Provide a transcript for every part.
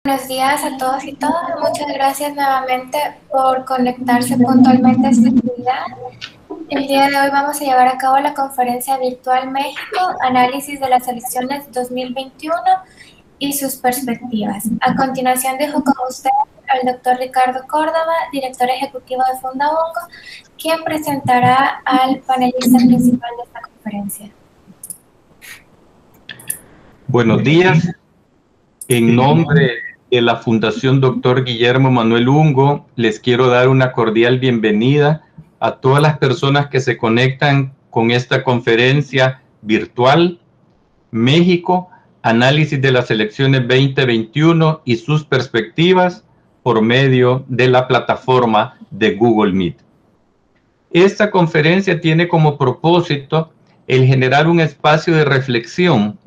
Buenos días a todos y todas. Muchas gracias nuevamente por conectarse puntualmente a esta actividad. El día de hoy vamos a llevar a cabo la conferencia virtual México, análisis de las elecciones 2021 y sus perspectivas. A continuación dejo con usted al doctor Ricardo Córdoba, director ejecutivo de Fundabongo, quien presentará al panelista principal de esta conferencia. Buenos días. En nombre de la Fundación Dr. Guillermo Manuel Ungo, les quiero dar una cordial bienvenida a todas las personas que se conectan con esta conferencia virtual México, análisis de las elecciones 2021 y sus perspectivas por medio de la plataforma de Google Meet. Esta conferencia tiene como propósito el generar un espacio de reflexión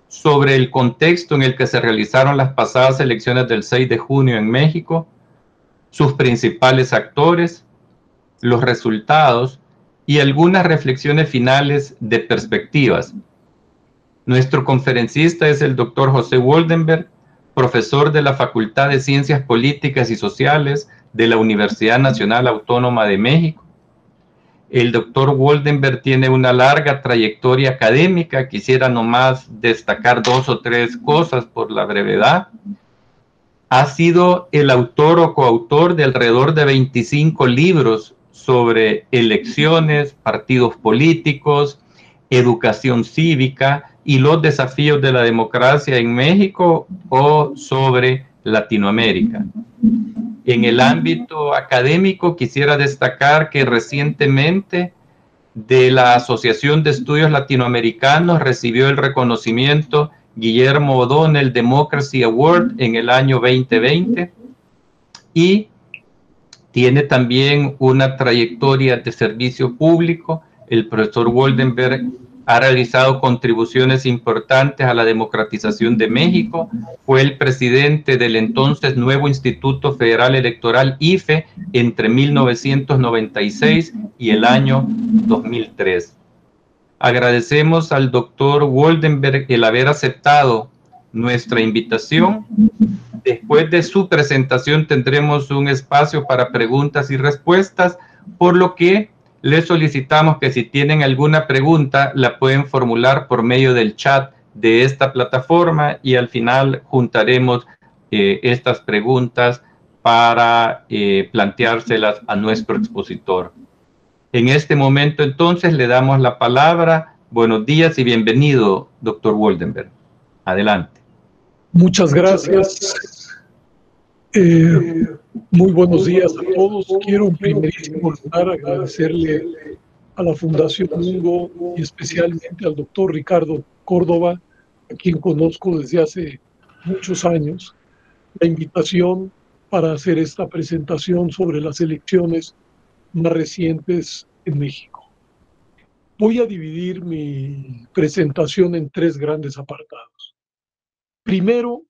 sobre el contexto en el que se realizaron las pasadas elecciones del 6 de junio en México, sus principales actores, los resultados y algunas reflexiones finales de perspectivas. Nuestro conferencista es el doctor José Woldenberg, profesor de la Facultad de Ciencias Políticas y Sociales de la Universidad Nacional Autónoma de México. El doctor Woldenberg tiene una larga trayectoria académica. Quisiera nomás destacar 2 o 3 cosas por la brevedad. Ha sido el autor o coautor de alrededor de 25 libros sobre elecciones, partidos políticos, educación cívica y los desafíos de la democracia en México o sobre Latinoamérica. En el ámbito académico quisiera destacar que recientemente de la Asociación de Estudios Latinoamericanos recibió el reconocimiento Guillermo O'Donnell Democracy Award en el año 2020 y tiene también una trayectoria de servicio público. El profesor Woldenberg ha realizado contribuciones importantes a la democratización de México. Fue el presidente del entonces nuevo Instituto Federal Electoral IFE entre 1996 y el año 2003. Agradecemos al doctor Woldenberg el haber aceptado nuestra invitación. Después de su presentación tendremos un espacio para preguntas y respuestas, por lo que les solicitamos que si tienen alguna pregunta la pueden formular por medio del chat de esta plataforma y al final juntaremos estas preguntas para planteárselas a nuestro expositor. En este momento entonces le damos la palabra. Buenos días y bienvenido, doctor Woldenberg. Adelante. Muchas gracias. Muy buenos días a todos. Quiero en primerísimo lugar agradecerle a la Fundación Ungo y especialmente al doctor Ricardo Córdoba, a quien conozco desde hace muchos años, la invitación para hacer esta presentación sobre las elecciones más recientes en México. Voy a dividir mi presentación en 3 grandes apartados. Primero,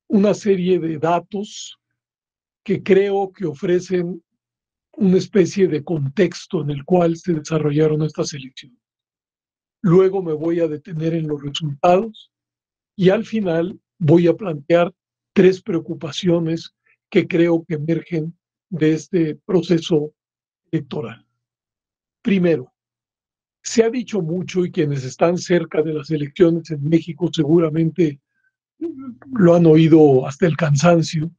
una serie de datos que creo que ofrecen una especie de contexto en el cual se desarrollaron estas elecciones. Luego me voy a detener en los resultados y al final voy a plantear 3 preocupaciones que creo que emergen de este proceso electoral. Primero, se ha dicho mucho y quienes están cerca de las elecciones en México seguramente lo han oído hasta el cansancio,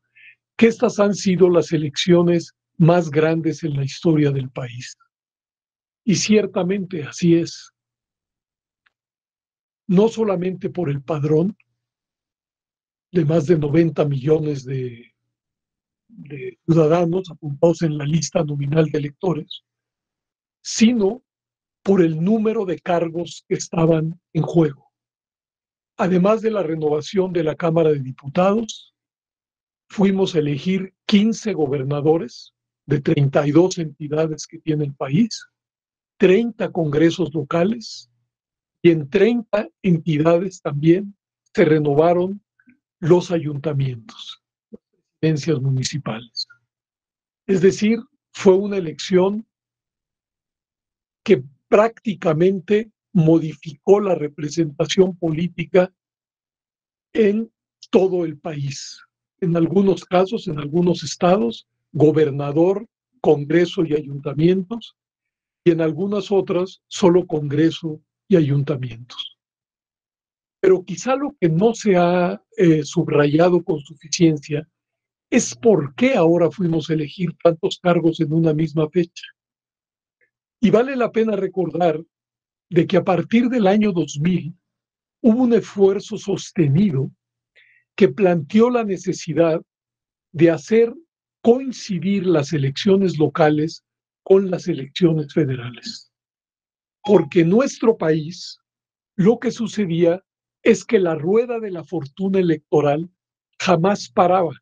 que estas han sido las elecciones más grandes en la historia del país. Y ciertamente así es. No solamente por el padrón de más de 90 millones de ciudadanos apuntados en la lista nominal de electores, sino por el número de cargos que estaban en juego. Además de la renovación de la Cámara de Diputados, fuimos a elegir 15 gobernadores de 32 entidades que tiene el país, 30 congresos locales y en 30 entidades también se renovaron los ayuntamientos, las presidencias municipales. Es decir, fue una elección que prácticamente modificó la representación política en todo el país. En algunos casos, en algunos estados, gobernador, Congreso y ayuntamientos, y en algunas otras, solo Congreso y ayuntamientos. Pero quizá lo que no se ha subrayado con suficiencia es por qué ahora fuimos a elegir tantos cargos en una misma fecha. Y vale la pena recordar de que a partir del año 2000 hubo un esfuerzo sostenido que planteó la necesidad de hacer coincidir las elecciones locales con las elecciones federales. Porque en nuestro país lo que sucedía es que la rueda de la fortuna electoral jamás paraba.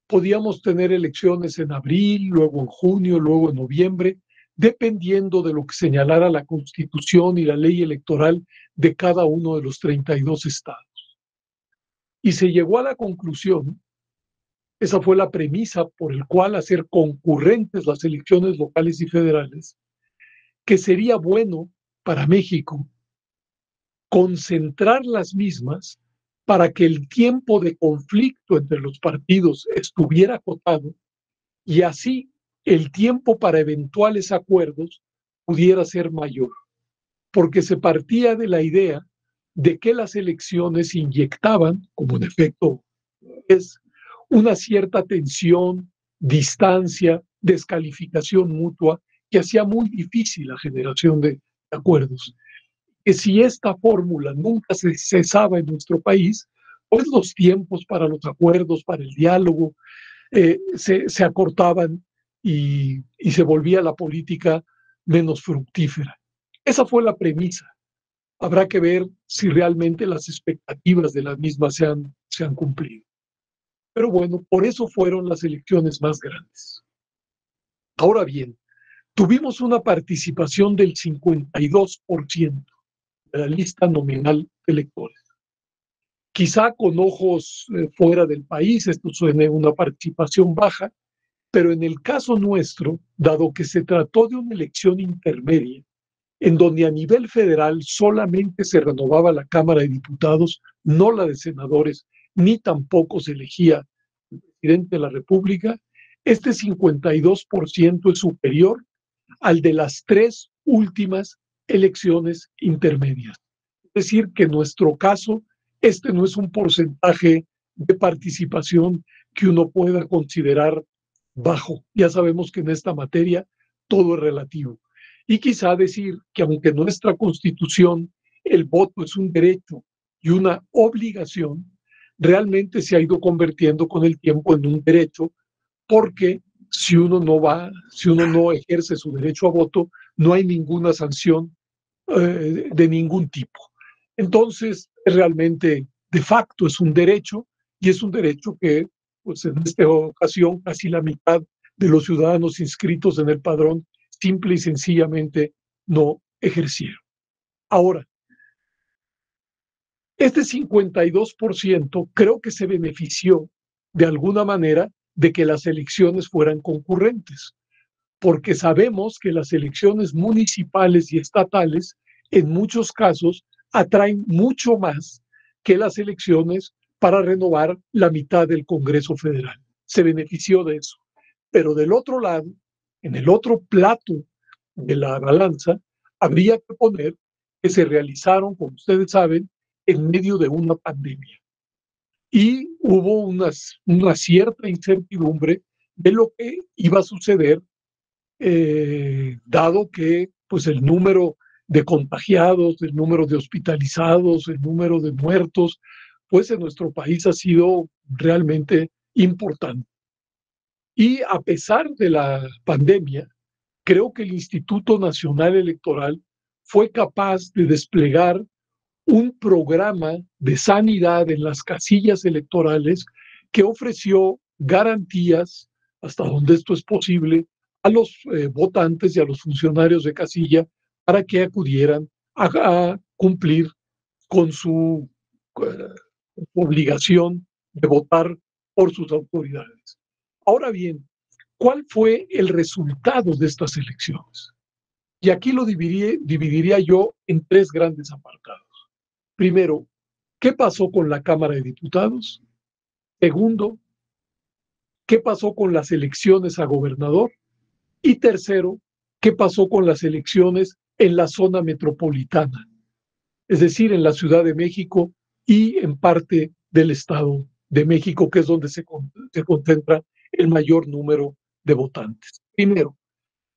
Podíamos tener elecciones en abril, luego en junio, luego en noviembre, dependiendo de lo que señalara la Constitución y la ley electoral de cada uno de los 32 estados. Y se llegó a la conclusión, esa fue la premisa por el cual hacer concurrentes las elecciones locales y federales, que sería bueno para México concentrar las mismas para que el tiempo de conflicto entre los partidos estuviera acotado y así el tiempo para eventuales acuerdos pudiera ser mayor, porque se partía de la idea de que las elecciones inyectaban, como en efecto es, una cierta tensión, distancia, descalificación mutua que hacía muy difícil la generación de acuerdos. Que si esta fórmula nunca se cesaba en nuestro país, pues los tiempos para los acuerdos, para el diálogo, se acortaban y se volvía la política menos fructífera. Esa fue la premisa. Habrá que ver si realmente las expectativas de las mismas se han cumplido. Pero bueno, por eso fueron las elecciones más grandes. Ahora bien, tuvimos una participación del 52% de la lista nominal de electores. Quizá con ojos fuera del país esto suene una participación baja, pero en el caso nuestro, dado que se trató de una elección intermedia, en donde a nivel federal solamente se renovaba la Cámara de Diputados, no la de senadores, ni tampoco se elegía el presidente de la República, este 52% es superior al de las 3 últimas elecciones intermedias. Es decir, que en nuestro caso, este no es un porcentaje de participación que uno pueda considerar bajo. Ya sabemos que en esta materia todo es relativo. Y quizá decir que aunque en nuestra Constitución el voto es un derecho y una obligación, realmente se ha ido convirtiendo con el tiempo en un derecho, porque si uno no ejerce su derecho a voto, no hay ninguna sanción de ningún tipo. Entonces, realmente, de facto, es un derecho, y es un derecho que, pues en esta ocasión, casi la mitad de los ciudadanos inscritos en el padrón simple y sencillamente no ejercieron. Ahora, este 52% creo que se benefició de alguna manera de que las elecciones fueran concurrentes, porque sabemos que las elecciones municipales y estatales en muchos casos atraen mucho más que las elecciones para renovar la mitad del Congreso Federal. Se benefició de eso. Pero del otro lado, en el otro plato de la balanza, habría que poner que se realizaron, como ustedes saben, en medio de una pandemia. Y hubo una cierta incertidumbre de lo que iba a suceder, dado que pues, el número de contagiados, el número de hospitalizados, el número de muertos, pues en nuestro país ha sido realmente importante. Y a pesar de la pandemia, creo que el Instituto Nacional Electoral fue capaz de desplegar un programa de sanidad en las casillas electorales que ofreció garantías, hasta donde esto es posible, a los votantes y a los funcionarios de casilla para que acudieran a cumplir con su obligación de votar por sus autoridades. Ahora bien, ¿cuál fue el resultado de estas elecciones? Y aquí lo dividiría yo en 3 grandes apartados. Primero, ¿qué pasó con la Cámara de Diputados? Segundo, ¿qué pasó con las elecciones a gobernador? Y tercero, ¿qué pasó con las elecciones en la zona metropolitana? Es decir, en la Ciudad de México y en parte del Estado de México, que es donde se concentra el mayor número de votantes. Primero,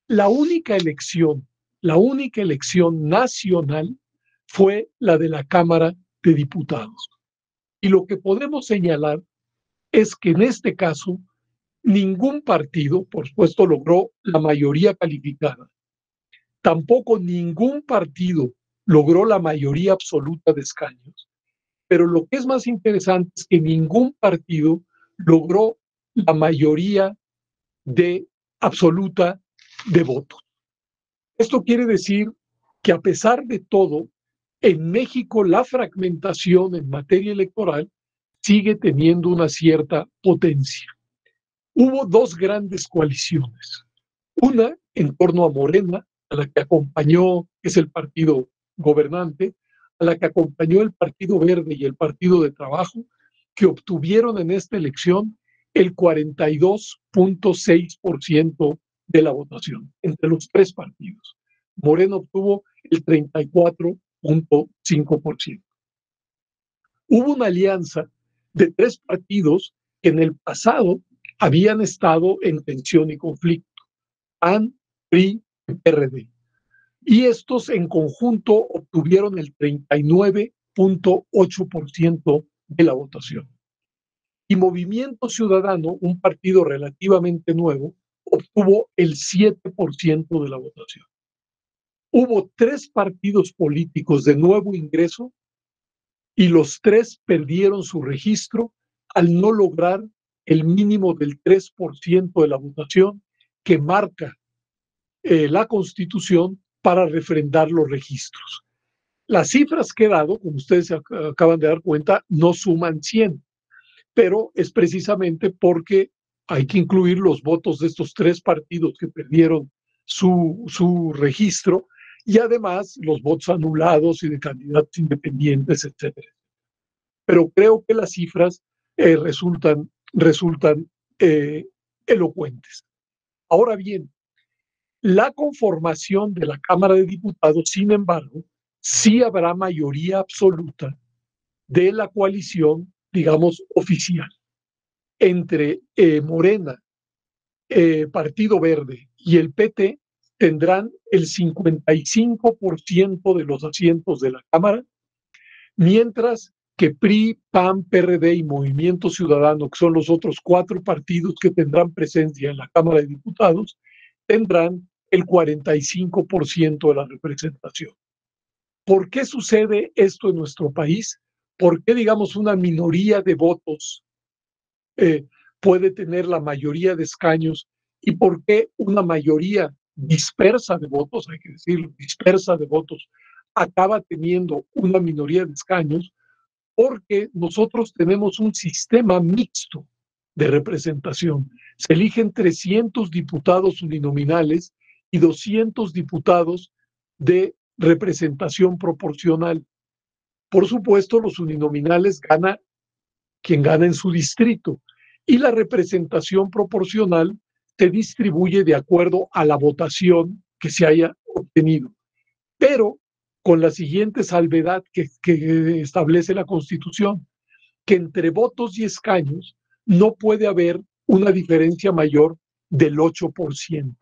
la única elección nacional fue la de la Cámara de Diputados. Y lo que podemos señalar es que en este caso ningún partido, por supuesto, logró la mayoría calificada. Tampoco ningún partido logró la mayoría absoluta de escaños. Pero lo que es más interesante es que ningún partido logró la mayoría absoluta de votos. Esto quiere decir que a pesar de todo, en México la fragmentación en materia electoral sigue teniendo una cierta potencia. Hubo dos grandes coaliciones. Una en torno a Morena, a la que acompañó, que es el partido gobernante, a la que acompañó el Partido Verde y el Partido de Trabajo, que obtuvieron en esta elección el 42.6% de la votación entre los tres partidos. Morena obtuvo el 34.5%. Hubo una alianza de tres partidos que en el pasado habían estado en tensión y conflicto: PAN, PRI y PRD. Y estos en conjunto obtuvieron el 39.8% de la votación. Y Movimiento Ciudadano, un partido relativamente nuevo, obtuvo el 7% de la votación. Hubo tres partidos políticos de nuevo ingreso y los tres perdieron su registro al no lograr el mínimo del 3% de la votación que marca la Constitución para refrendar los registros. Las cifras que he dado, como ustedes se acaban de dar cuenta, no suman 100, pero es precisamente porque hay que incluir los votos de estos tres partidos que perdieron su registro y además los votos anulados y de candidatos independientes, etcétera. Pero creo que las cifras resultan elocuentes. Ahora bien, la conformación de la Cámara de Diputados, sin embargo, sí habrá mayoría absoluta de la coalición, digamos, oficial. Entre Morena, Partido Verde y el PT tendrán el 55% de los asientos de la Cámara, mientras que PRI, PAN, PRD y Movimiento Ciudadano, que son los otros cuatro partidos que tendrán presencia en la Cámara de Diputados, tendrán el 45% de la representación. ¿Por qué sucede esto en nuestro país? ¿Por qué, digamos, una minoría de votos puede tener la mayoría de escaños? ¿Y por qué una mayoría dispersa de votos, hay que decir, dispersa de votos, acaba teniendo una minoría de escaños? Porque nosotros tenemos un sistema mixto de representación. Se eligen 300 diputados uninominales y 200 diputados de representación proporcional. Por supuesto, los uninominales gana quien gana en su distrito y la representación proporcional se distribuye de acuerdo a la votación que se haya obtenido, pero con la siguiente salvedad que establece la Constitución, que entre votos y escaños no puede haber una diferencia mayor del 8%.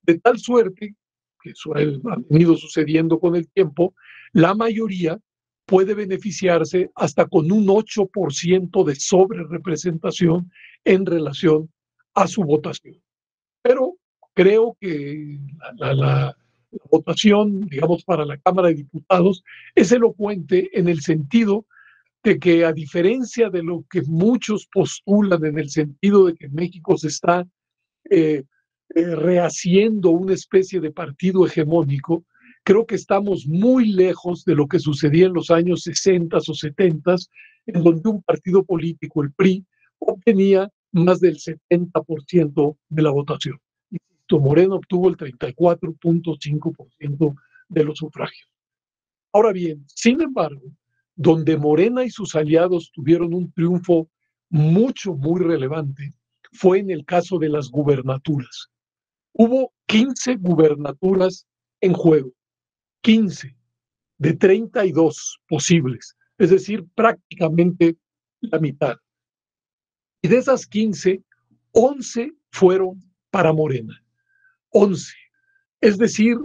De tal suerte, que eso ha venido sucediendo con el tiempo, la mayoría puede beneficiarse hasta con un 8% de sobrerepresentación en relación a su votación. Pero creo que la votación, digamos, para la Cámara de Diputados es elocuente en el sentido de que, a diferencia de lo que muchos postulan en el sentido de que México se está rehaciendo una especie de partido hegemónico, creo que estamos muy lejos de lo que sucedía en los años 60 o 70, en donde un partido político, el PRI, obtenía más del 70% de la votación. Moreno obtuvo el 34.5% de los sufragios. Ahora bien, sin embargo, donde Morena y sus aliados tuvieron un triunfo muy relevante fue en el caso de las gubernaturas. Hubo 15 gubernaturas en juego, 15 de 32 posibles, es decir, prácticamente la mitad. Y de esas 15, 11 fueron para Morena. 11. Es decir,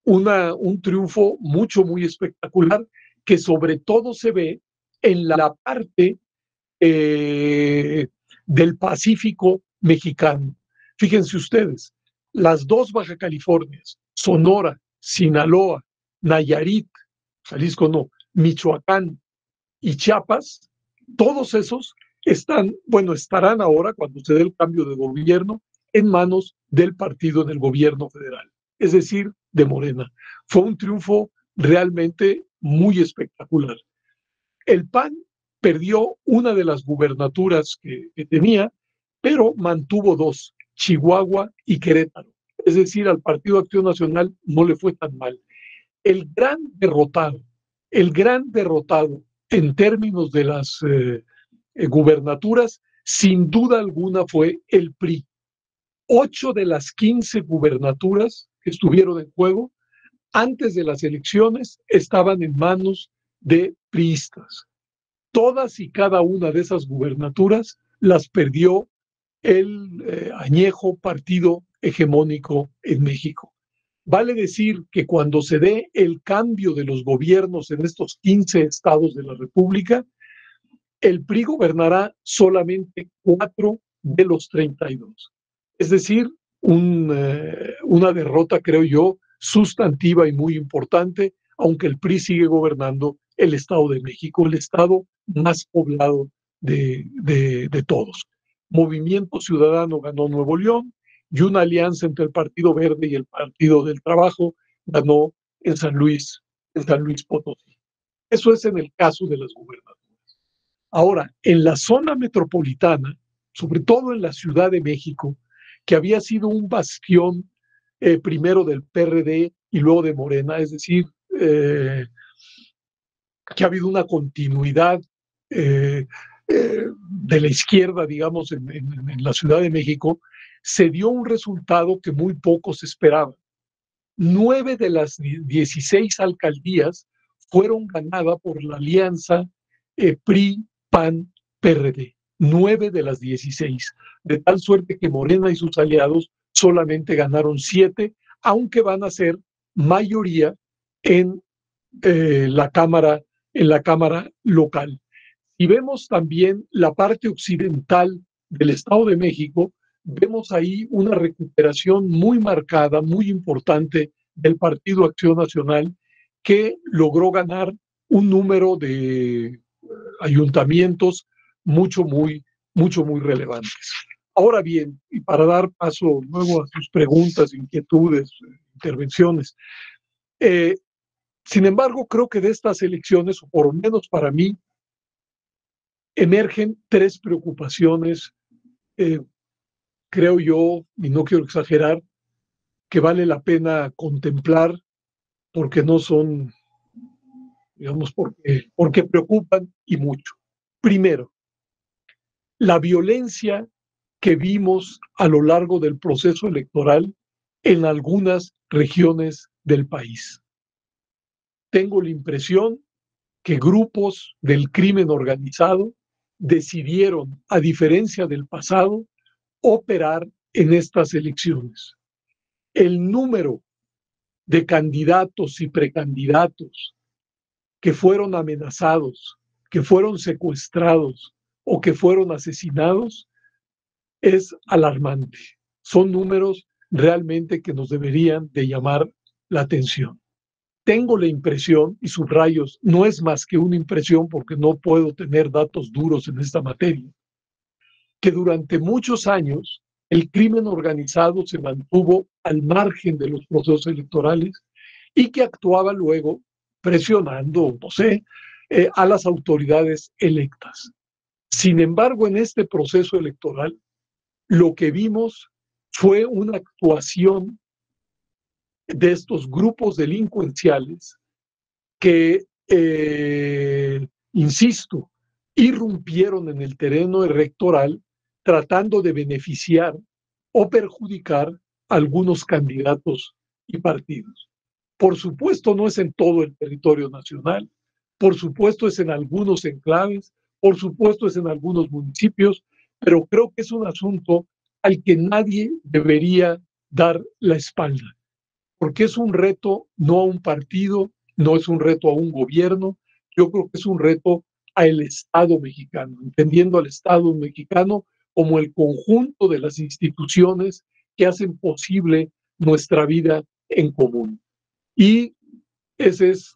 un triunfo muy espectacular que sobre todo se ve en la parte del Pacífico mexicano. Fíjense ustedes, las dos Baja Californias, Sonora, Sinaloa, Nayarit, Jalisco no, Michoacán y Chiapas, todos esos estarán ahora, cuando se dé el cambio de gobierno, en manos del partido en el gobierno federal, es decir, de Morena. Fue un triunfo realmente muy espectacular. El PAN perdió una de las gubernaturas que tenía, pero mantuvo dos, Chihuahua y Querétaro. Es decir, al Partido Acción Nacional no le fue tan mal. El gran derrotado en términos de las gubernaturas, sin duda alguna fue el PRI. 8 de las 15 gubernaturas que estuvieron en juego antes de las elecciones estaban en manos de priistas. Todas y cada una de esas gubernaturas las perdió el añejo partido hegemónico en México. Vale decir que cuando se dé el cambio de los gobiernos en estos 15 estados de la República, el PRI gobernará solamente 4 de los 32. Es decir, una derrota, creo yo, sustantiva y muy importante, aunque el PRI sigue gobernando el Estado de México, el estado más poblado de todos. Movimiento Ciudadano ganó Nuevo León y una alianza entre el Partido Verde y el Partido del Trabajo ganó en San Luis Potosí. Eso es en el caso de las gubernaturas. Ahora, en la zona metropolitana, sobre todo en la Ciudad de México, que había sido un bastión primero del PRD y luego de Morena, es decir, que ha habido una continuidad de la izquierda, digamos, en la Ciudad de México, se dio un resultado que muy pocos esperaban. 9 de las 16 alcaldías fueron ganadas por la alianza PRI, PAN, PRD. 9 de las 16. De tal suerte que Morena y sus aliados solamente ganaron 7, aunque van a ser mayoría en la Cámara local. Y vemos también la parte occidental del Estado de México, vemos ahí una recuperación muy marcada, muy importante del Partido Acción Nacional, que logró ganar un número de ayuntamientos muy relevantes. Ahora bien, y para dar paso luego a sus preguntas, inquietudes, intervenciones, sin embargo, creo que de estas elecciones, o por lo menos para mí, emergen 3 preocupaciones, creo yo, y no quiero exagerar, que vale la pena contemplar porque no son, digamos, porque preocupan y mucho. Primero, la violencia que vimos a lo largo del proceso electoral en algunas regiones del país. Tengo la impresión que grupos del crimen organizado decidieron, a diferencia del pasado, operar en estas elecciones. El número de candidatos y precandidatos que fueron amenazados, que fueron secuestrados o que fueron asesinados es alarmante. Son números realmente que nos deberían de llamar la atención. Tengo la impresión, y subrayos, no es más que una impresión porque no puedo tener datos duros en esta materia, que durante muchos años el crimen organizado se mantuvo al margen de los procesos electorales y que actuaba luego presionando, no sé, a las autoridades electas. Sin embargo, en este proceso electoral, lo que vimos fue una actuación de estos grupos delincuenciales que, insisto, irrumpieron en el terreno electoral tratando de beneficiar o perjudicar a algunos candidatos y partidos. Por supuesto, no es en todo el territorio nacional, por supuesto es en algunos enclaves, por supuesto es en algunos municipios, pero creo que es un asunto al que nadie debería dar la espalda, porque es un reto no a un partido, no es un reto a un gobierno, yo creo que es un reto al Estado mexicano, entendiendo al Estado mexicano como el conjunto de las instituciones que hacen posible nuestra vida en común. Y esa es,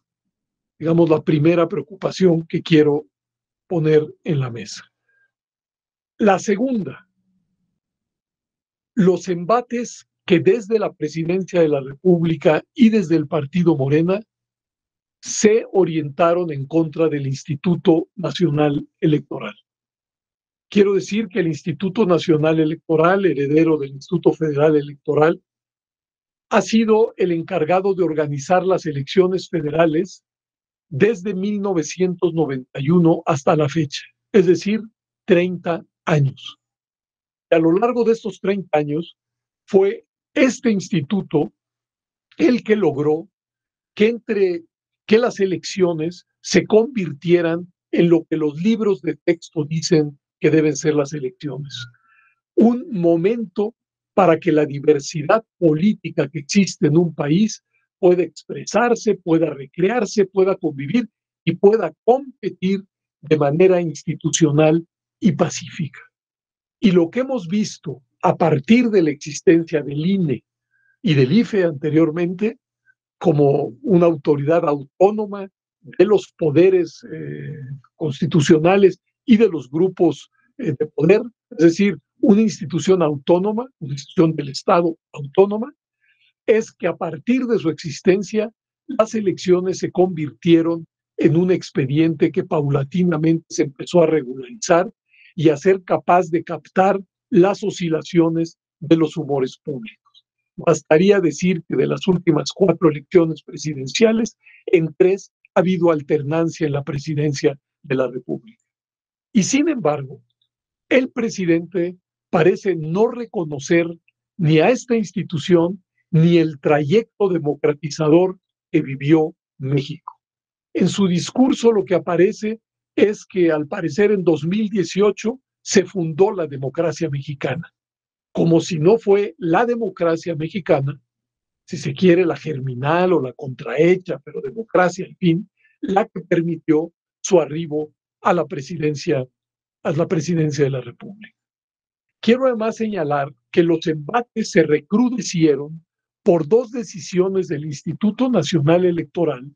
digamos, la primera preocupación que quiero poner en la mesa. La segunda, los embates que desde la Presidencia de la República y desde el Partido Morena se orientaron en contra del Instituto Nacional Electoral. Quiero decir que el Instituto Nacional Electoral, heredero del Instituto Federal Electoral, ha sido el encargado de organizar las elecciones federales desde 1991 hasta la fecha, es decir, 30 años. Y a lo largo de estos 30 años fue este instituto el que logró que las elecciones se convirtieran en lo que los libros de texto dicen que deben ser las elecciones. Un momento para que la diversidad política que existe en un país pueda expresarse, pueda recrearse, pueda convivir y pueda competir de manera institucional y pacífica. Y lo que hemos visto a partir de la existencia del INE y del IFE anteriormente, como una autoridad autónoma de los poderes constitucionales y de los grupos de poder, es decir, una institución autónoma, una institución del Estado autónoma, es que a partir de su existencia las elecciones se convirtieron en un expediente que paulatinamente se empezó a regularizar y a ser capaz de captar las oscilaciones de los humores públicos. Bastaría decir que de las últimas 4 elecciones presidenciales, en 3 ha habido alternancia en la presidencia de la República. Y sin embargo, el presidente parece no reconocer ni a esta institución ni el trayecto democratizador que vivió México. En su discurso lo que aparece es que al parecer en 2018 se fundó la democracia mexicana, como si no fue la democracia mexicana, si se quiere la germinal o la contrahecha, pero democracia al fin, la que permitió su arribo a la presidencia de la República. Quiero además señalar que los embates se recrudecieron por 2 decisiones del Instituto Nacional Electoral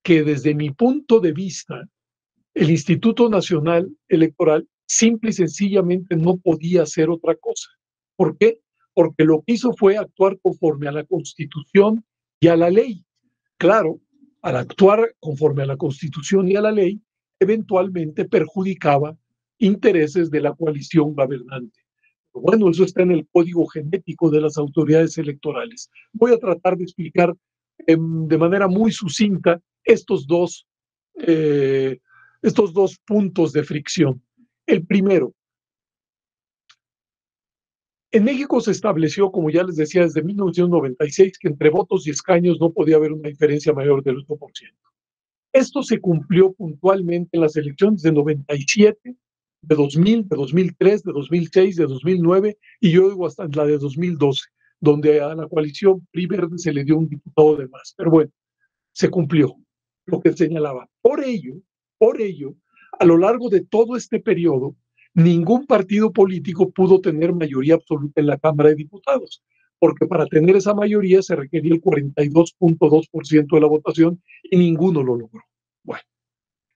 que desde mi punto de vista, el Instituto Nacional Electoral simple y sencillamente no podía hacer otra cosa. ¿Por qué? Porque lo que hizo fue actuar conforme a la Constitución y a la ley. Claro, al actuar conforme a la Constitución y a la ley, eventualmente perjudicaba intereses de la coalición gobernante. Pero bueno, eso está en el código genético de las autoridades electorales. Voy a tratar de explicar de manera muy sucinta estos dos puntos de fricción. El primero, en México se estableció, como ya les decía, desde 1996, que entre votos y escaños no podía haber una diferencia mayor del 8%. Esto se cumplió puntualmente en las elecciones de 97, de 2000, de 2003, de 2006, de 2009 y yo digo hasta la de 2012, donde a la coalición PRI Verde se le dio un diputado de más. Pero bueno, se cumplió lo que señalaba. Por ello, a lo largo de todo este periodo, ningún partido político pudo tener mayoría absoluta en la Cámara de Diputados, porque para tener esa mayoría se requería el 42.2% de la votación y ninguno lo logró. Bueno,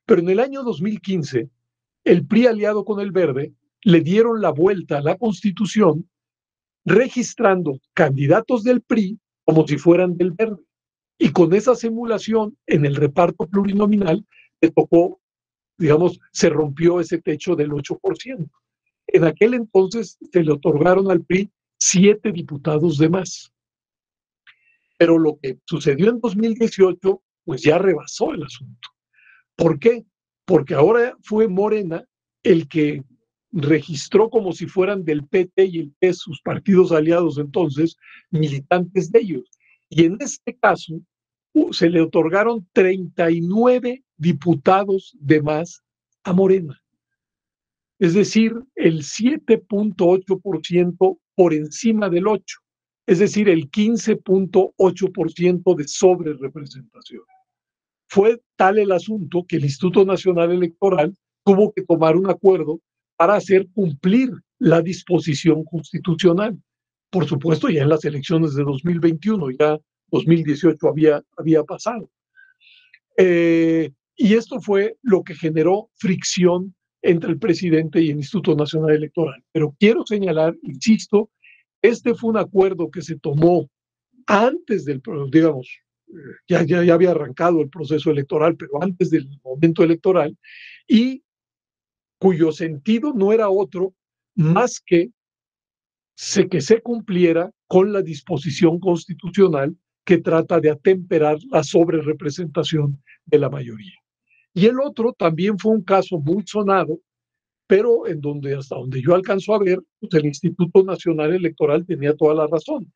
pero en el año 2015, el PRI aliado con el Verde le dieron la vuelta a la Constitución registrando candidatos del PRI como si fueran del Verde. Y con esa simulación en el reparto plurinominal le tocó, digamos, se rompió ese techo del 8%. En aquel entonces se le otorgaron al PRI 7 diputados de más. Pero lo que sucedió en 2018, pues ya rebasó el asunto. ¿Por qué? porque ahora fue Morena el que registró como si fueran del PT y el PES, sus partidos aliados entonces, militantes de ellos. Y en este caso se le otorgaron 39 diputados de más a Morena. Es decir, el 7.8% por encima del 8%, es decir, el 15.8% de sobrerepresentación. Fue tal el asunto que el Instituto Nacional Electoral tuvo que tomar un acuerdo para hacer cumplir la disposición constitucional. Por supuesto, ya en las elecciones de 2021, ya 2018 había pasado. Y esto fue lo que generó fricción entre el presidente y el Instituto Nacional Electoral. Pero quiero señalar, insisto, este fue un acuerdo que se tomó antes del, digamos, ya había arrancado el proceso electoral, pero antes del momento electoral, y cuyo sentido no era otro más que se cumpliera con la disposición constitucional que trata de atemperar la sobrerepresentación de la mayoría. Y el otro también fue un caso muy sonado, pero en donde, hasta donde yo alcanzo a ver, pues el Instituto Nacional Electoral tenía toda la razón.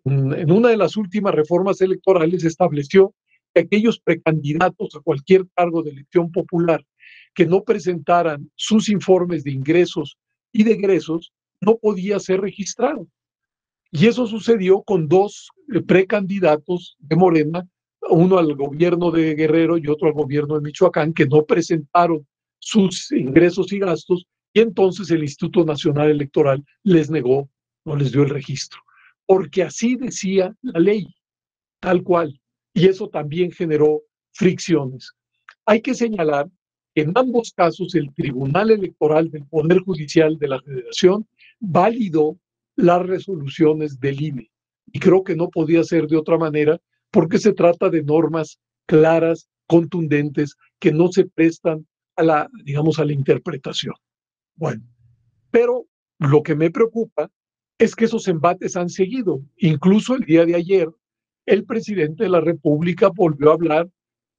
En una de las últimas reformas electorales se estableció que aquellos precandidatos a cualquier cargo de elección popular que no presentaran sus informes de ingresos y de egresos no podía ser registrado. Y eso sucedió con dos precandidatos de Morena, uno al gobierno de Guerrero y otro al gobierno de Michoacán, que no presentaron sus ingresos y gastos, y entonces el Instituto Nacional Electoral les negó, no les dio el registro, porque así decía la ley, tal cual, y eso también generó fricciones. Hay que señalar que en ambos casos el Tribunal Electoral del Poder Judicial de la Federación validó las resoluciones del INE, y creo que no podía ser de otra manera porque se trata de normas claras, contundentes, que no se prestan a la, digamos, a la interpretación. Bueno, pero lo que me preocupa es que esos embates han seguido. Incluso el día de ayer, el presidente de la República volvió a hablar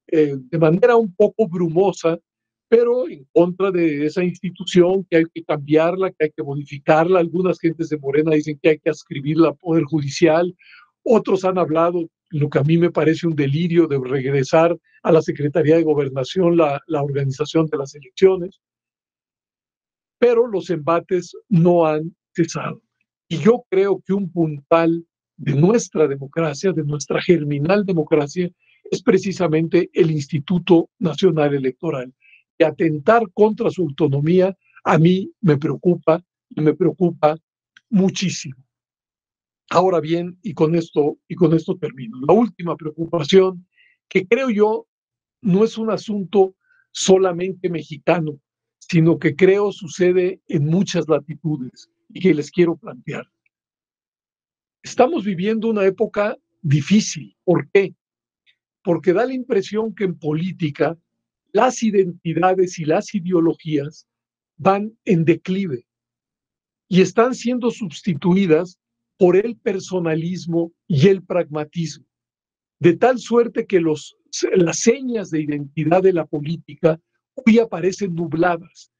de manera un poco brumosa, pero en contra de esa institución, que hay que cambiarla, que hay que modificarla. Algunas gentes de Morena dicen que hay que adscribirla al Poder Judicial. Otros han hablado, lo que a mí me parece un delirio, de regresar a la Secretaría de Gobernación la organización de las elecciones. Pero los embates no han cesado. Y yo creo que un puntal de nuestra democracia, de nuestra germinal democracia, es precisamente el Instituto Nacional Electoral. Y atentar contra su autonomía a mí me preocupa, y me preocupa muchísimo. Ahora bien, y con esto termino, la última preocupación, que creo yo no es un asunto solamente mexicano, sino que creo sucede en muchas latitudes y que les quiero plantear. Estamos viviendo una época difícil. ¿Por qué? Porque da la impresión que en política las identidades y las ideologías van en declive y están siendo sustituidas por el personalismo y el pragmatismo, de tal suerte que las señas de identidad de la política hoy aparecen nubladas.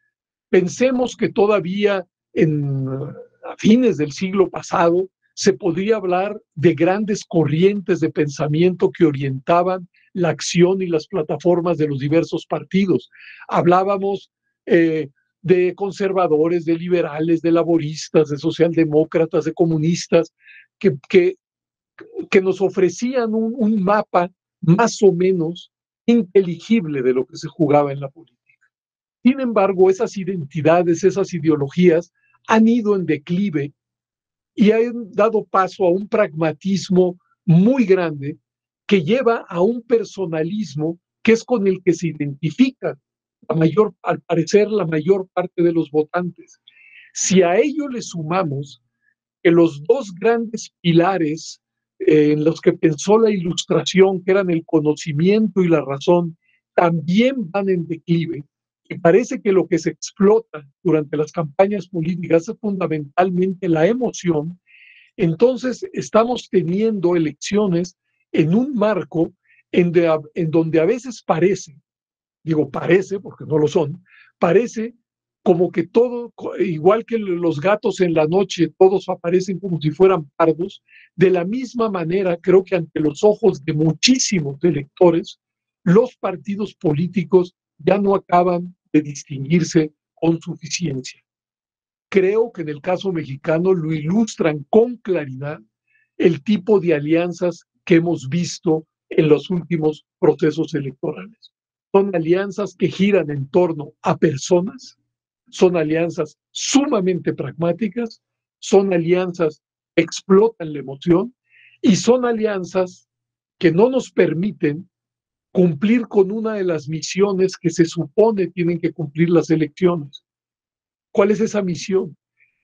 Pensemos que todavía a fines del siglo pasado se podría hablar de grandes corrientes de pensamiento que orientaban la acción y las plataformas de los diversos partidos. Hablábamos de conservadores, de liberales, de laboristas, de socialdemócratas, de comunistas, que nos ofrecían un mapa más o menos inteligible de lo que se jugaba en la política. Sin embargo, esas identidades, esas ideologías han ido en declive y han dado paso a un pragmatismo muy grande que lleva a un personalismo que es con el que se identifica al parecer, la mayor parte de los votantes. Si a ello le sumamos que los dos grandes pilares en los que pensó la Ilustración, que eran el conocimiento y la razón, también van en declive, y parece que lo que se explota durante las campañas políticas es fundamentalmente la emoción, entonces estamos teniendo elecciones en un marco en donde a veces parece digo parece porque no lo son, parece como que todo, igual que los gatos en la noche, todos aparecen como si fueran pardos. De la misma manera, creo que ante los ojos de muchísimos electores, los partidos políticos ya no acaban de distinguirse con suficiencia. Creo que en el caso mexicano lo ilustran con claridad el tipo de alianzas que hemos visto en los últimos procesos electorales. Son alianzas que giran en torno a personas, son alianzas sumamente pragmáticas, son alianzas que explotan la emoción y son alianzas que no nos permiten cumplir con una de las misiones que se supone tienen que cumplir las elecciones. ¿Cuál es esa misión?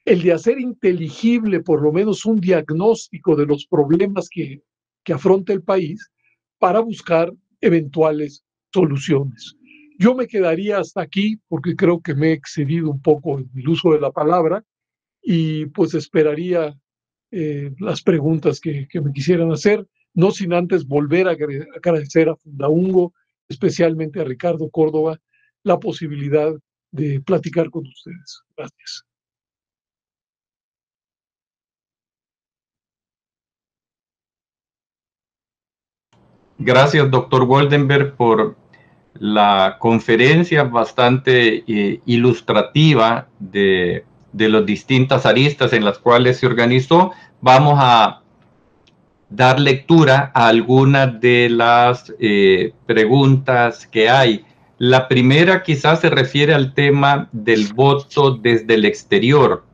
El de hacer inteligible por lo menos un diagnóstico de los problemas que afronta el país para buscar eventuales soluciones. Yo me quedaría hasta aquí porque creo que me he excedido un poco en el uso de la palabra y pues esperaría las preguntas que me quisieran hacer, no sin antes volver a agradecer a Fundaungo, especialmente a Ricardo Córdoba, la posibilidad de platicar con ustedes. Gracias. Gracias, doctor Goldenberg, por la conferencia bastante ilustrativa de las distintas aristas en las cuales se organizó. Vamos a dar lectura a algunas de las preguntas que hay. La primera quizás se refiere al tema del voto desde el exterior.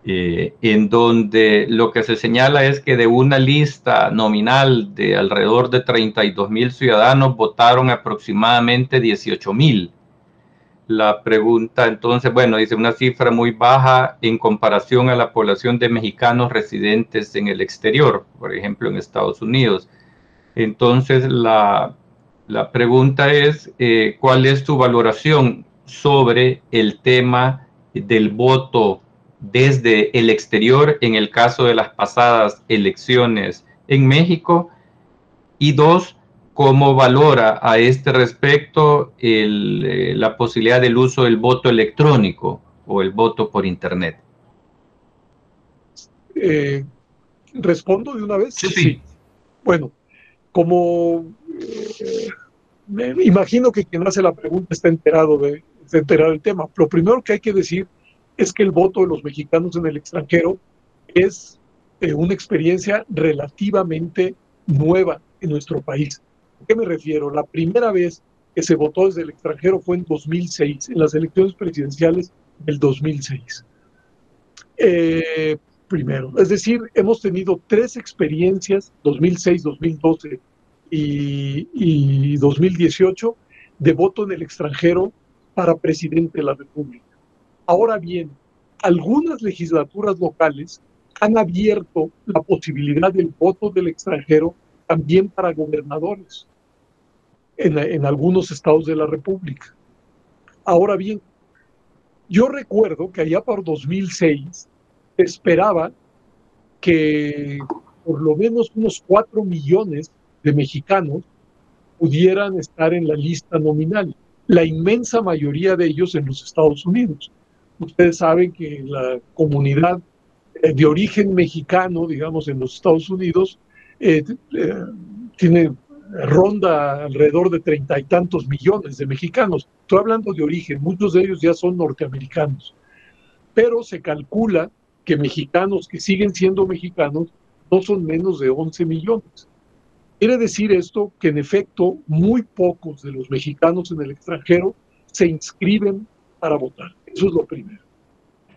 En donde lo que se señala es que de una lista nominal de alrededor de 32,000 ciudadanos votaron aproximadamente 18,000. La pregunta entonces, bueno, dice una cifra muy baja en comparación a la población de mexicanos residentes en el exterior, por ejemplo en Estados Unidos. Entonces la pregunta es, ¿cuál es tu valoración sobre el tema del voto desde el exterior en el caso de las pasadas elecciones en México? Y dos, ¿cómo valora a este respecto la posibilidad del uso del voto electrónico o el voto por Internet? ¿Respondo de una vez? Sí. Bueno, como me imagino que quien hace la pregunta está enterado del tema. Lo primero que hay que decir es que el voto de los mexicanos en el extranjero es una experiencia relativamente nueva en nuestro país. ¿A qué me refiero? La primera vez que se votó desde el extranjero fue en 2006, en las elecciones presidenciales del 2006. Primero, es decir, hemos tenido 3 experiencias, 2006, 2012 y 2018, de voto en el extranjero para presidente de la República. Ahora bien, algunas legislaturas locales han abierto la posibilidad del voto del extranjero también para gobernadores en algunos estados de la República. Ahora bien, yo recuerdo que allá por 2006 esperaba que por lo menos unos 4 millones de mexicanos pudieran estar en la lista nominal, la inmensa mayoría de ellos en los Estados Unidos. Ustedes saben que la comunidad de origen mexicano, digamos, en los Estados Unidos, ronda alrededor de 30 y tantos millones de mexicanos. Estoy hablando de origen, muchos de ellos ya son norteamericanos, pero se calcula que mexicanos que siguen siendo mexicanos no son menos de 11 millones. Quiere decir esto que en efecto muy pocos de los mexicanos en el extranjero se inscriben para votar. Eso es lo primero.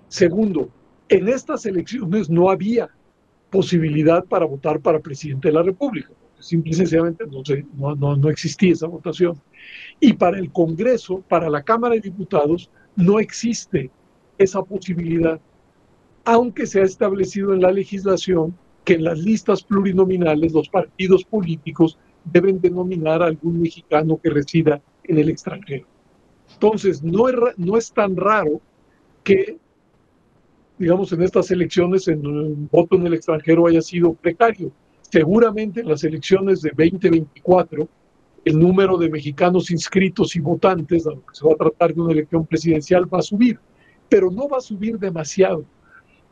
Segundo, en estas elecciones no había posibilidad para votar para presidente de la República. Simple y sencillamente no existía esa votación. Y para el Congreso, para la Cámara de Diputados, no existe esa posibilidad, aunque se ha establecido en la legislación que en las listas plurinominales los partidos políticos deben denominar a algún mexicano que resida en el extranjero. Entonces, no es tan raro que, digamos, en estas elecciones el voto en el extranjero haya sido precario. Seguramente en las elecciones de 2024 el número de mexicanos inscritos y votantes, a lo que se va a tratar de una elección presidencial, va a subir, pero no va a subir demasiado.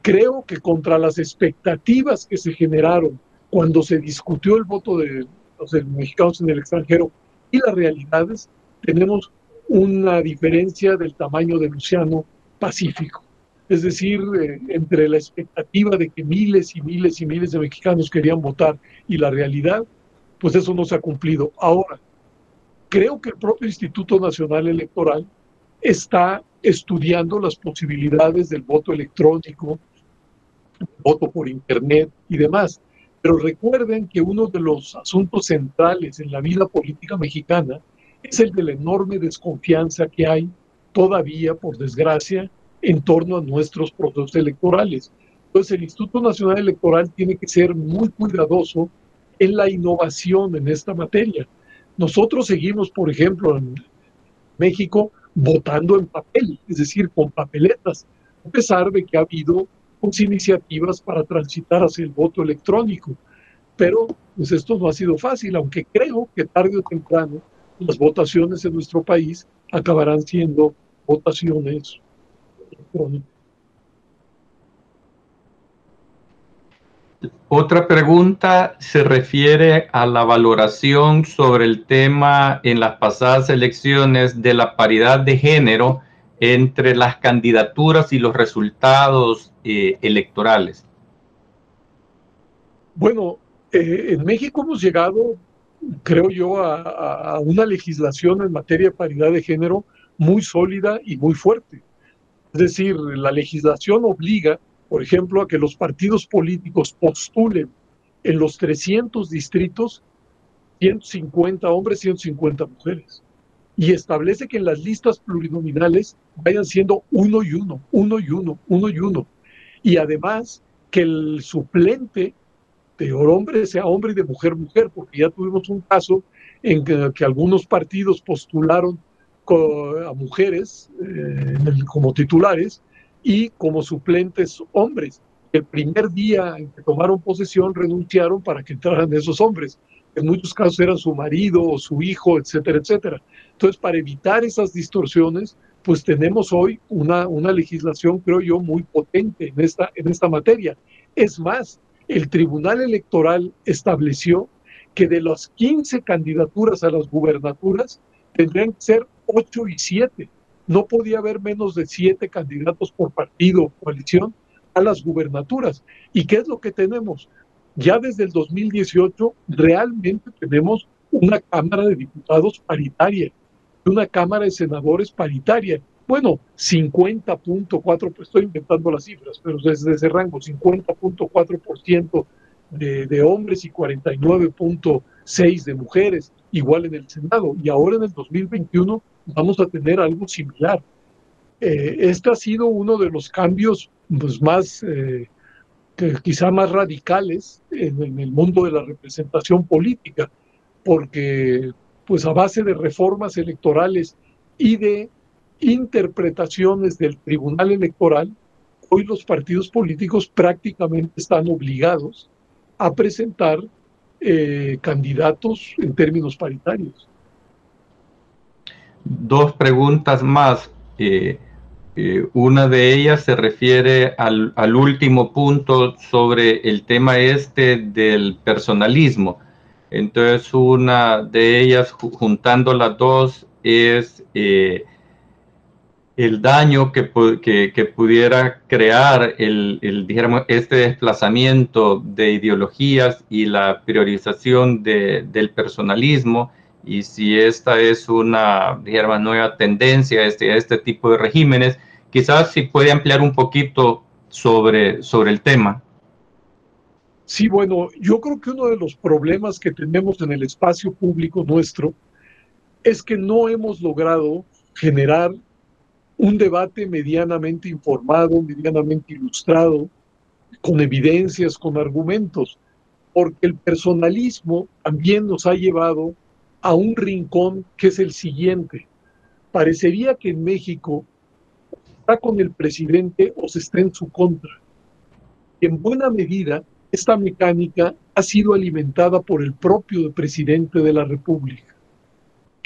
Creo que contra las expectativas que se generaron cuando se discutió el voto de los mexicanos en el extranjero y las realidades, tenemos una diferencia del tamaño del océano Pacífico. Es decir, entre la expectativa de que miles y miles y miles de mexicanos querían votar y la realidad, pues eso no se ha cumplido. Ahora, creo que el propio Instituto Nacional Electoral está estudiando las posibilidades del voto electrónico, voto por internet y demás. Pero recuerden que uno de los asuntos centrales en la vida política mexicana es el de la enorme desconfianza que hay todavía, por desgracia, en torno a nuestros procesos electorales. Entonces, el Instituto Nacional Electoral tiene que ser muy cuidadoso en la innovación en esta materia. Nosotros seguimos, por ejemplo, en México, votando en papel, es decir, con papeletas, a pesar de que ha habido iniciativas para transitar hacia el voto electrónico. Pero pues esto no ha sido fácil, aunque creo que tarde o temprano las votaciones en nuestro país acabarán siendo votaciones electrónicas. Otra pregunta se refiere a la valoración sobre el tema en las pasadas elecciones de la paridad de género entre las candidaturas y los resultados electorales. Bueno, en México hemos llegado, creo yo, a una legislación en materia de paridad de género muy sólida y muy fuerte. Es decir, la legislación obliga, por ejemplo, a que los partidos políticos postulen en los 300 distritos 150 hombres, 150 mujeres. Y establece que en las listas plurinominales vayan siendo uno y uno, uno y uno, uno y uno. Y además que el suplente de hombre sea hombre y de mujer, mujer, porque ya tuvimos un caso en que algunos partidos postularon a mujeres como titulares y como suplentes hombres. El primer día en que tomaron posesión renunciaron para que entraran esos hombres. En muchos casos eran su marido o su hijo, etcétera, etcétera. Entonces, para evitar esas distorsiones, pues tenemos hoy una legislación, creo yo, muy potente en esta materia. Es más, el Tribunal Electoral estableció que de las 15 candidaturas a las gubernaturas tendrían que ser 8 y 7. No podía haber menos de 7 candidatos por partido o coalición a las gubernaturas. ¿Y qué es lo que tenemos? Ya desde el 2018 realmente tenemos una Cámara de Diputados paritaria, una Cámara de Senadores paritaria. Bueno, 50.4, pues estoy inventando las cifras, pero desde ese rango, 50.4% de hombres y 49.6% de mujeres, igual en el Senado. Y ahora en el 2021 vamos a tener algo similar. Este ha sido uno de los cambios pues, más, quizá más radicales en el mundo de la representación política, porque pues a base de reformas electorales y de interpretaciones del Tribunal Electoral, hoy los partidos políticos prácticamente están obligados a presentar candidatos en términos paritarios. Dos preguntas más. Una de ellas se refiere al último punto sobre el tema este del personalismo. Entonces, una de ellas, juntando las dos, es el daño que pudiera crear dijéramos, este desplazamiento de ideologías y la priorización del personalismo, y si esta es una, dijéramos, nueva tendencia a este tipo de regímenes. Quizás si puede ampliar un poquito sobre el tema. Sí, bueno, yo creo que uno de los problemas que tenemos en el espacio público nuestro es que no hemos logrado generar un debate medianamente informado, medianamente ilustrado, con evidencias, con argumentos, porque el personalismo también nos ha llevado a un rincón que es el siguiente. Parecería que en México está con el presidente o se está en su contra. Y en buena medida, esta mecánica ha sido alimentada por el propio presidente de la República.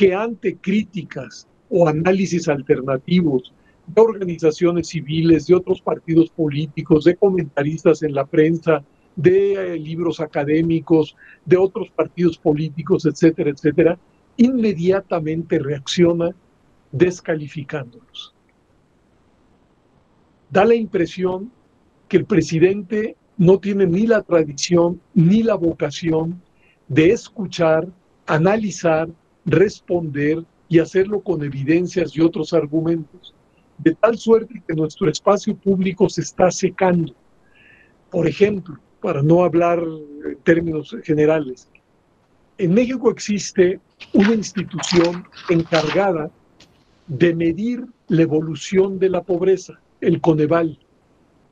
que ante críticas o análisis alternativos de organizaciones civiles, de otros partidos políticos, de comentaristas en la prensa, de libros académicos, de otros partidos políticos, etcétera, etcétera, inmediatamente reacciona descalificándolos. Da la impresión que el presidente no tiene ni la tradición ni la vocación de escuchar, analizar, responder y hacerlo con evidencias y otros argumentos, de tal suerte que nuestro espacio público se está secando. Por ejemplo, para no hablar en términos generales, en México existe una institución encargada de medir la evolución de la pobreza, el Coneval.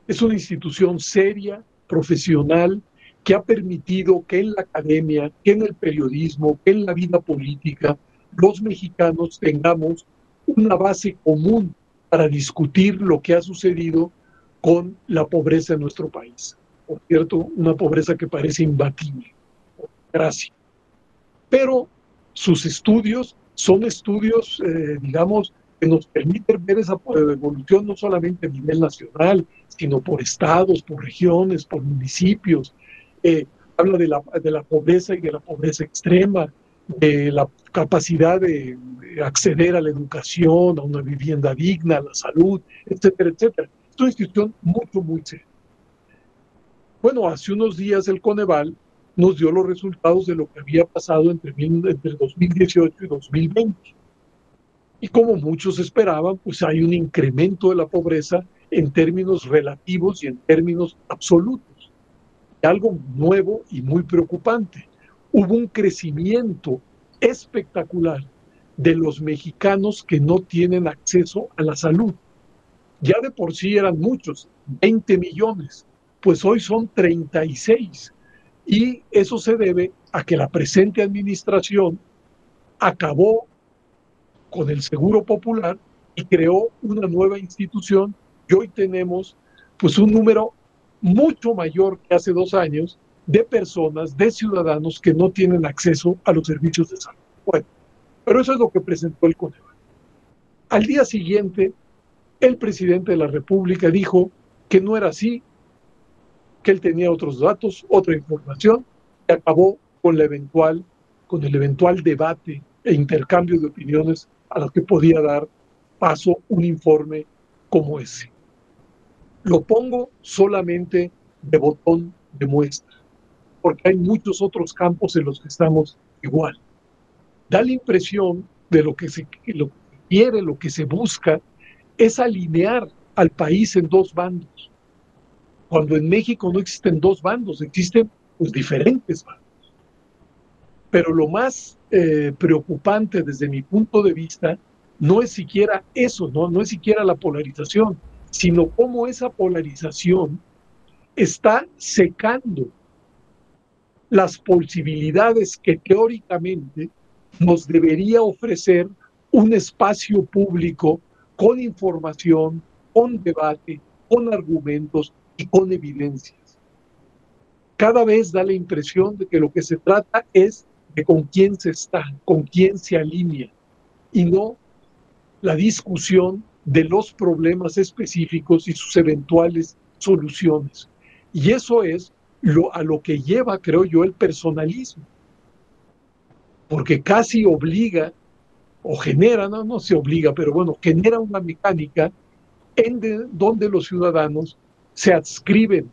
Es una institución seria, profesional, que ha permitido que en la academia, que en el periodismo, que en la vida política, los mexicanos tengamos una base común para discutir lo que ha sucedido con la pobreza en nuestro país. Por cierto, una pobreza que parece imbatible. Gracias. Pero sus estudios son estudios, digamos, que nos permiten ver esa evolución no solamente a nivel nacional, sino por estados, por regiones, por municipios. Habla de la pobreza y de la pobreza extrema, de la capacidad de acceder a la educación, a una vivienda digna, a la salud, etcétera, etcétera. Es una institución mucho, muy seria. Bueno, hace unos días el Coneval nos dio los resultados de lo que había pasado entre 2018 y 2020. Y como muchos esperaban, pues hay un incremento de la pobreza en términos relativos y en términos absolutos. Y algo nuevo y muy preocupante. Hubo un crecimiento espectacular de los mexicanos que no tienen acceso a la salud. Ya de por sí eran muchos, 20 millones, pues hoy son 36. Y eso se debe a que la presente administración acabó con el Seguro Popular y creó una nueva institución y hoy tenemos pues un número mucho mayor que hace 2 años de personas, de ciudadanos que no tienen acceso a los servicios de salud. Bueno, pero eso es lo que presentó el Coneval. Al día siguiente, el presidente de la República dijo que no era así, que él tenía otros datos, otra información, y acabó con el eventual debate e intercambio de opiniones a los que podía dar paso un informe como ese. Lo pongo solamente de botón de muestra, porque hay muchos otros campos en los que estamos igual. Da la impresión de lo que se quiere, lo que se busca, es alinear al país en 2 bandos. Cuando en México no existen 2 bandos, existen pues diferentes bandos. Pero lo más preocupante desde mi punto de vista no es siquiera eso, no es siquiera la polarización, sino cómo esa polarización está secando las posibilidades que teóricamente nos debería ofrecer un espacio público con información, con debate, con argumentos y con evidencias. Cada vez da la impresión de que lo que se trata es de con quién se está, con quién se alinea, y no la discusión de los problemas específicos y sus eventuales soluciones. Y eso es a lo que lleva, creo yo, el personalismo. Porque casi obliga, o genera, no se obliga, pero bueno, genera una mecánica donde los ciudadanos se adscriben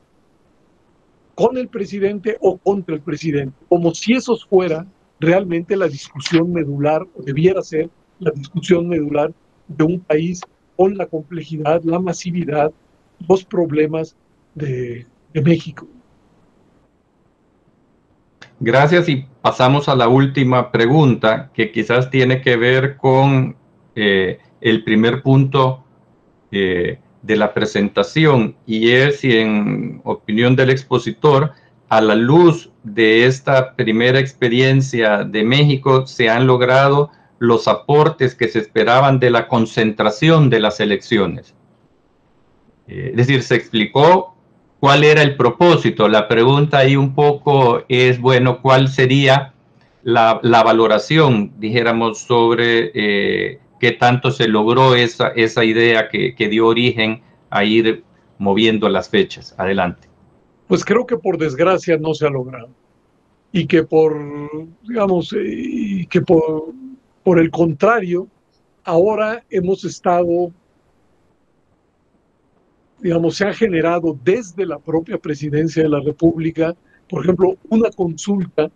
con el presidente o contra el presidente, como si eso fuera realmente la discusión medular, o debiera ser la discusión medular de un país con la complejidad, la masividad, los problemas de México. Gracias, y pasamos a la última pregunta, que quizás tiene que ver con el primer punto de la presentación, y es si en opinión del expositor, a la luz de esta primera experiencia de México, se han logrado los aportes que se esperaban de la concentración de las elecciones. Es decir, se explicó cuál era el propósito. La pregunta ahí un poco es, bueno, ¿cuál sería la valoración, dijéramos, sobre qué tanto se logró esa idea que dio origen a ir moviendo las fechas. Adelante. Pues creo que por desgracia no se ha logrado. Y que digamos, y que por el contrario, ahora hemos estado, digamos, se ha generado desde la propia presidencia de la República, por ejemplo, una consulta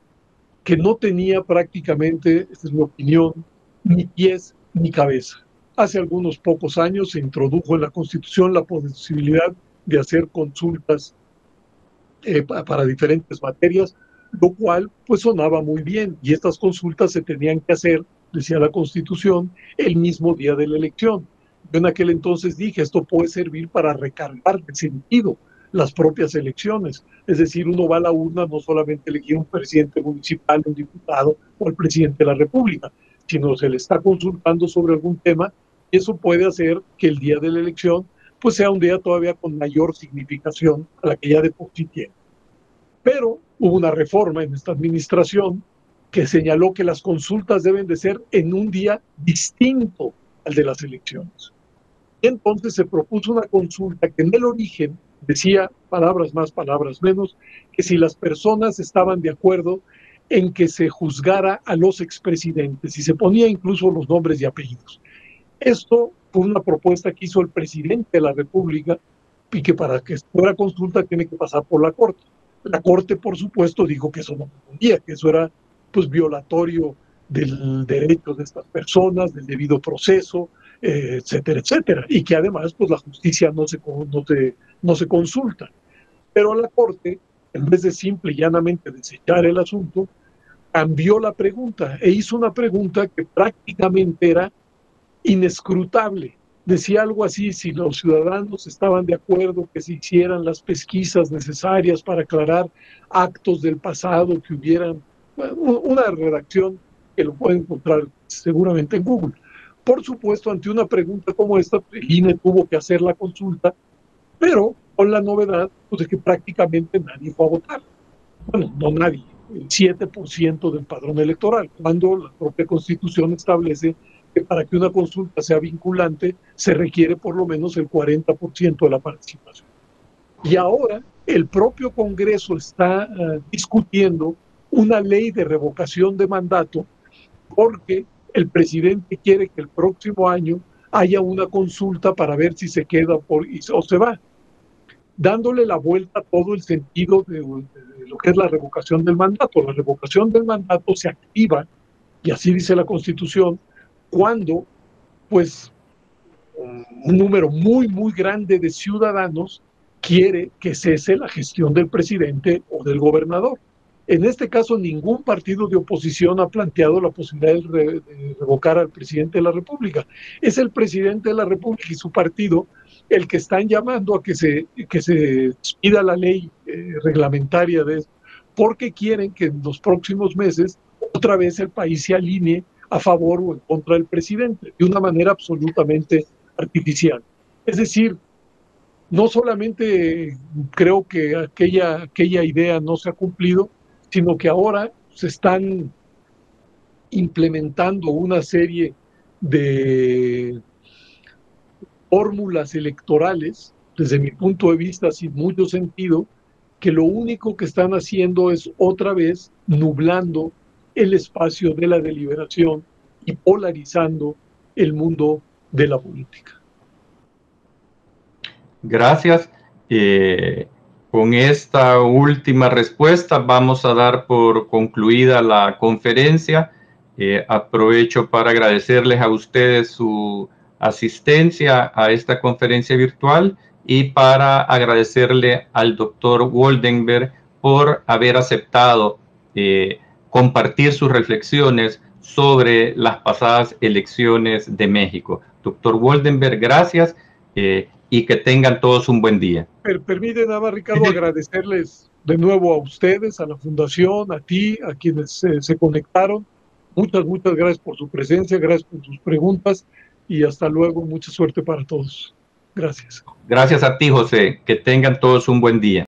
que no tenía prácticamente, esta es mi opinión, ni pies ni cabeza. Hace algunos pocos años se introdujo en la Constitución la posibilidad de hacer consultas para diferentes materias, lo cual pues sonaba muy bien, y estas consultas se tenían que hacer, decía la Constitución, el mismo día de la elección. Yo en aquel entonces dije, esto puede servir para recargar de sentido las propias elecciones, es decir, uno va a la urna no solamente elegir un presidente municipal, un diputado o el presidente de la República, sino se le está consultando sobre algún tema, y eso puede hacer que el día de la elección pues sea un día todavía con mayor significación a la que ya de por sí tiene. Pero hubo una reforma en esta administración que señaló que las consultas deben de ser en un día distinto al de las elecciones. Y entonces se propuso una consulta que en el origen decía, palabras más, palabras menos, que si las personas estaban de acuerdo en que se juzgara a los expresidentes, y se ponía incluso los nombres y apellidos. Esto fue una propuesta que hizo el presidente de la República, y que para que fuera consulta tiene que pasar por la Corte. La Corte, por supuesto, dijo que eso no podía, que eso era pues violatorio del derecho de estas personas, del debido proceso, etcétera, etcétera, y que además pues la justicia no se consulta. Pero la Corte, en vez de simple y llanamente desechar el asunto, cambió la pregunta e hizo una pregunta que prácticamente era inescrutable. Decía algo así: si los ciudadanos estaban de acuerdo que se hicieran las pesquisas necesarias para aclarar actos del pasado que hubieran, bueno, una redacción que lo pueden encontrar seguramente en Google. Por supuesto, ante una pregunta como esta, el INE tuvo que hacer la consulta, pero con la novedad pues, de que prácticamente nadie fue a votar. Bueno, no nadie, el 7% del padrón electoral, cuando la propia Constitución establece que para que una consulta sea vinculante se requiere por lo menos el 40% de la participación. Y ahora el propio Congreso está discutiendo una ley de revocación de mandato porque el presidente quiere que el próximo año haya una consulta para ver si se queda o se va, dándole la vuelta a todo el sentido de lo que es la revocación del mandato. La revocación del mandato se activa, y así dice la Constitución, cuando pues un número muy, muy grande de ciudadanos quiere que cese la gestión del presidente o del gobernador. En este caso, ningún partido de oposición ha planteado la posibilidad de revocar al presidente de la República. Es el presidente de la República y su partido el que están llamando a que se expida la ley reglamentaria de eso, porque quieren que en los próximos meses otra vez el país se alinee a favor o en contra del presidente, de una manera absolutamente artificial. Es decir, no solamente creo que aquella idea no se ha cumplido, sino que ahora se están implementando una serie de fórmulas electorales, desde mi punto de vista, sin mucho sentido, que lo único que están haciendo es otra vez nublando el espacio de la deliberación y polarizando el mundo de la política. Gracias. Con esta última respuesta vamos a dar por concluida la conferencia. Aprovecho para agradecerles a ustedes su asistencia a esta conferencia virtual y para agradecerle al doctor Woldenberg por haber aceptado compartir sus reflexiones sobre las pasadas elecciones de México. Doctor Woldenberg, gracias y que tengan todos un buen día. Permite nada más, Ricardo, agradecerles de nuevo a ustedes, a la Fundación, a ti, a quienes se conectaron. Muchas gracias por su presencia, gracias por sus preguntas y hasta luego. Mucha suerte para todos. Gracias. Gracias a ti, José. Que tengan todos un buen día.